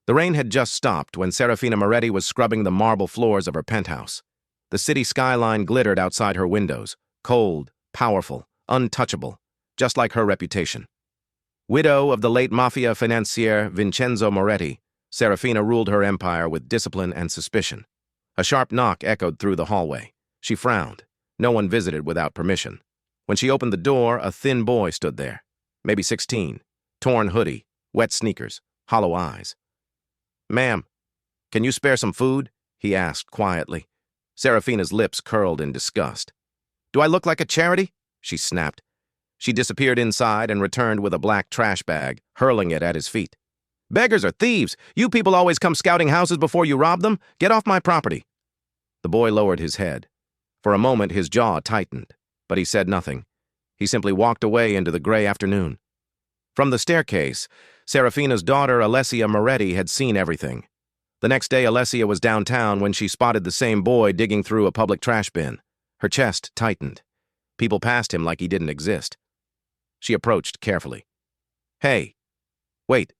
The rain had just stopped when Serafina Moretti was scrubbing the marble floors of her penthouse. The city skyline glittered outside her windows, cold, powerful, untouchable, just like her reputation. Widow of the late Mafia financier Vincenzo Moretti, Serafina ruled her empire with discipline and suspicion. A sharp knock echoed through the hallway. She frowned. No one visited without permission. When she opened the door, a thin boy stood there, maybe 16, torn hoodie, wet sneakers, hollow eyes. "Ma'am, can you spare some food?" he asked quietly. Serafina's lips curled in disgust. "Do I look like a charity?" she snapped. She disappeared inside and returned with a black trash bag, hurling it at his feet. "Beggars are thieves! You people always come scouting houses before you rob them? Get off my property!" The boy lowered his head. For a moment, his jaw tightened, but he said nothing. He simply walked away into the gray afternoon. From the staircase, Serafina's daughter, Alessia Moretti, had seen everything. The next day, Alessia was downtown when she spotted the same boy digging through a public trash bin. Her chest tightened. People passed him like he didn't exist. She approached carefully. "Hey, wait."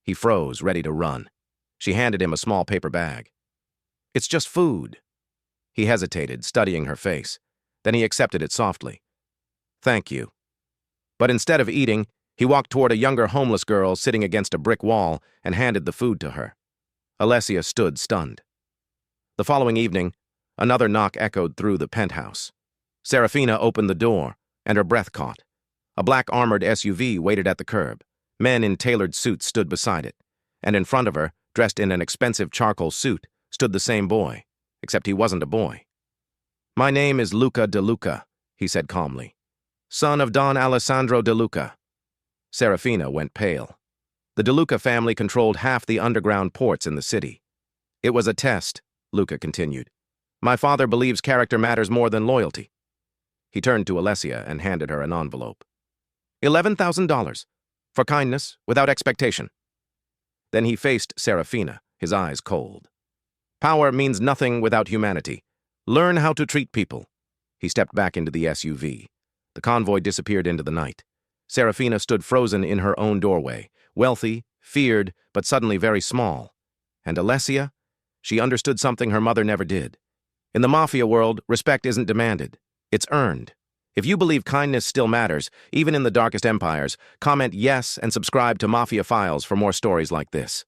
He froze, ready to run. She handed him a small paper bag. "It's just food." He hesitated, studying her face. Then he accepted it softly. "Thank you." But instead of eating, he walked toward a younger homeless girl sitting against a brick wall and handed the food to her. Alessia stood stunned. The following evening, another knock echoed through the penthouse. Serafina opened the door, and her breath caught. A black armored SUV waited at the curb. Men in tailored suits stood beside it, and in front of her, dressed in an expensive charcoal suit, stood the same boy, except he wasn't a boy. "My name is Luca De Luca," he said calmly. "Son of Don Alessandro De Luca." Serafina went pale. The De Luca family controlled half the underground ports in the city. "It was a test," Luca continued. "My father believes character matters more than loyalty." He turned to Alessia and handed her an envelope. $11,000. For kindness, without expectation. Then he faced Serafina, his eyes cold. "Power means nothing without humanity. Learn how to treat people." He stepped back into the SUV. The convoy disappeared into the night. Serafina stood frozen in her own doorway, wealthy, feared, but suddenly very small. And Alessia? She understood something her mother never did. In the Mafia world, respect isn't demanded. It's earned. If you believe kindness still matters, even in the darkest empires, comment yes and subscribe to Mafia Files for more stories like this.